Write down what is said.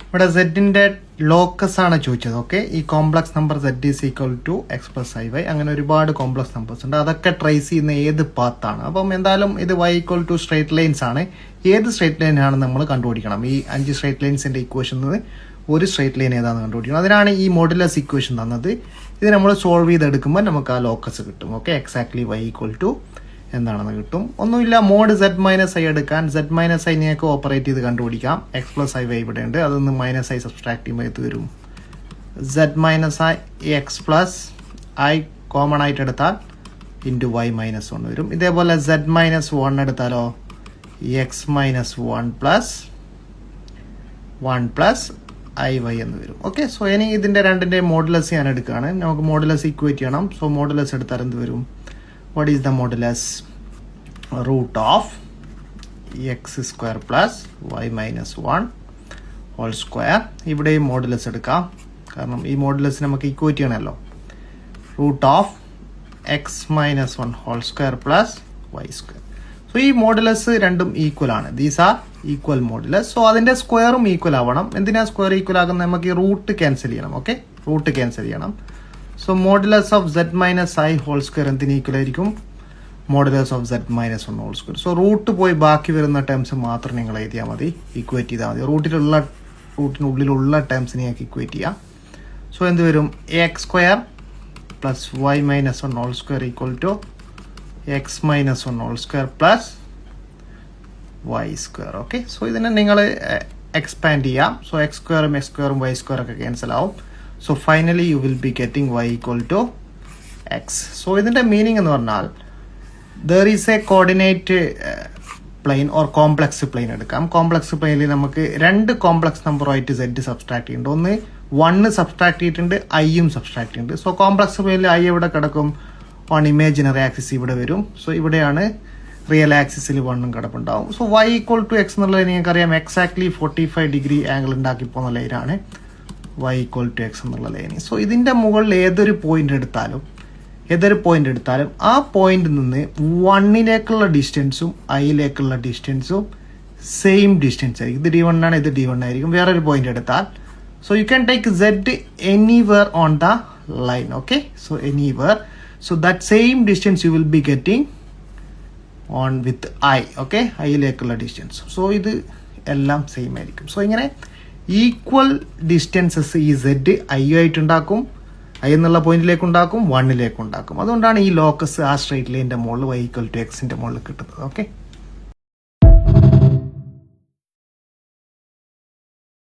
ഇവിടെ സെറ്റിന്റെ ലോക്കസ് ആണ് ചോദിച്ചത്. ഓക്കെ, ഈ complex number set is equal to x plus i y, അങ്ങനെ ഒരുപാട് കോംപ്ലക്സ് നമ്പേഴ്സ് ഉണ്ട്. അതൊക്കെ ട്രേസ് ചെയ്യുന്ന ഏത് പാത്താണ്. അപ്പം എന്തായാലും ഇത് y equal to straight lines ആണ്. ഏത് സ്ട്രേറ്റ് ലൈൻ ആണ് നമ്മൾ കണ്ടുപിടിക്കണം. ഈ 5 സ്ട്രേറ്റ് ലൈൻസിന്റെ ഇക്വേഷൻ ഒരു സ്ട്രേറ്റ് ലൈൻ ഏതാണെന്ന് കണ്ടുപിടിക്കണം. അതിനാണ് ഈ മോഡുലസ് ഇക്വേഷൻ തന്നത്. ഇത് നമ്മൾ സോൾവ് ചെയ്തെടുക്കുമ്പോൾ നമുക്ക് ആ ലോക്കസ് കിട്ടും. Okay, exactly y equal to എന്താണെന്ന് കിട്ടും. ഒന്നുമില്ല, മോഡ് സെഡ് മൈനസ് ഐ എടുക്കാൻ. സെഡ് മൈനസ് ഐനെയൊക്കെ ഓപ്പറേറ്റ് ചെയ്ത് കണ്ടുപിടിക്കാം. എക്സ് പ്ലസ് ഐ വൈ ഇവിടെ ഉണ്ട്, അതൊന്ന് മൈനസ് ഐ സബ്സ്ട്രാക്ട് ചെയ്യുമ്പോൾ ഇത് വരും z minus i x plus i common ആയിട്ട് എടുത്താൽ ഇൻറ്റു വൈ മൈനസ് 1 വരും. ഇതേപോലെ സെഡ് മൈനസ് 1 എടുത്താലോ x minus 1 plus i y എന്ന് വരും. ഓക്കെ, സോ ഇനി ഇതിൻ്റെ രണ്ടിൻ്റെ മോഡുലസ് ഞാൻ എടുക്കുകയാണ്. നമുക്ക് മോഡുലസ് ഇക്വേറ്റ് ചെയ്യണം. സോ മോഡുലസ് എടുത്താൽ എന്ത് വരും? What is the modulus? Root of x square plus y minus 1 whole square. ഇവിടെയും മോഡുലസ് എടുക്കാം, കാരണം ഈ മോഡുലസ് നമുക്ക് ഇക്വേറ്റ് ചെയ്യണമല്ലോ. Root of x minus 1 whole square plus y square. So ഈ മോഡുലസ് രണ്ടും ഈക്വൽ ആണ്. These are equal modulus. So അതിൻ്റെ സ്ക്വയറും ഈക്വൽ ആവണം. എന്തിനാ സ്ക്വയർ ഈക്വൽ ആകുന്നത്? നമുക്ക് ഈ റൂട്ട് ക്യാൻസൽ ചെയ്യണം. ഓക്കെ, റൂട്ട് ക്യാൻസൽ ചെയ്യണം. So modulus of z minus i whole square എന്തിന് ഈക്വൽ ആയിരിക്കും? Modulus of z minus 1 whole square. So root പോയി ബാക്കി വരുന്ന ടേംസ് മാത്രം നിങ്ങൾ എഴുതിയാൽ മതി, ഇക്വേറ്റ് ചെയ്താൽ മതി. റൂട്ടിനുള്ളിലുള്ള ടേംസിനെയൊക്കെ ഇക്വേറ്റ് ചെയ്യാം. സോ എന്ത് വരും? X square plus y minus 1 whole square equal to x minus 1 whole square plus y square. Okay, so ഇതിനെ നിങ്ങൾ എക്സ്പാൻഡ് ചെയ്യാം. സോ എക്സ് സ്ക്വയറും വൈ സ്ക്വയറൊക്കെ ക്യാൻസൽ ആവും. So finally you will be getting y equal to x. So ഇതിന്റെ meaning എന്ന് പറഞ്ഞാൽ there is a coordinate plane or complex plane എടുക്കാം. കോംപ്ലക്സ് പ്ലെയിനിൽ നമുക്ക് 2 കോംപ്ലക്സ് നമ്പറുമായിട്ട് z സബ്സ്ട്രാക്ട് ചെയ്യുന്നുണ്ട്. ഒന്ന് 1 സബ്സ്ട്രാക്ട് ചെയ്തിട്ടുണ്ട്, ഐയും സബ്സ്ട്രാക്ട് ചെയ്യുന്നുണ്ട്. സോ കോംപ്ലക്സ് പ്ലെയിനിൽ ഐ എവിടെ കിടക്കും? ഓൺ ഇമേജിനറി ആക്സിസ് ഇവിടെ വരും. സോ ഇവിടെയാണ് റിയൽ ആക്സിസിൽ 1 കിടപ്പുണ്ടാവും. So y equal to X എന്നുള്ളത് നിങ്ങൾക്കറിയാം, എക്സാക്ട്ലി 45 ഡിഗ്രി ആംഗിൾ ഉണ്ടാക്കി പോകുന്ന ലൈനാണ് y ഈക്വൽ ടു എക്സ് എന്നുള്ള ലൈന്. സോ ഇതിൻ്റെ മുകളിൽ ഏതൊരു പോയിന്റ് എടുത്താലും ആ പോയിന്റിൽ നിന്ന് 1ലേക്കുള്ള ഡിസ്റ്റൻസും ഐയിലേക്കുള്ള ഡിസ്റ്റൻസും സെയിം ഡിസ്റ്റൻസ് ആയിരിക്കും. ഇത് d1 ആണ്, ഇത് d1 ആയിരിക്കും. വേറൊരു പോയിന്റ് എടുത്താൽ so you can take z anywhere on the line. Okay, so anywhere. So that same distance you will be getting on with I. Okay, ഐയിലേക്കുള്ള ഡിസ്റ്റൻസ്. സോ ഇത് എല്ലാം സെയിം ആയിരിക്കും. സോ ഇങ്ങനെ ഈക്വൽ ഡിസ്റ്റൻസസ് ഈ Z I ആയിട്ടുണ്ടാക്കും, I എന്നുള്ള പോയിന്റിലേക്ക് ഉണ്ടാക്കും, 1ലേക്ക് ഉണ്ടാക്കും. അതുകൊണ്ടാണ് ഈ ലോക്കസ് ആ സ്ട്രേറ്റ് ലൈനിന്റെ മുകളിൽ y ഈക്വൽ ടു എക്സിന്റെ മുകളിൽ കിട്ടുന്നത്. ഓക്കെ.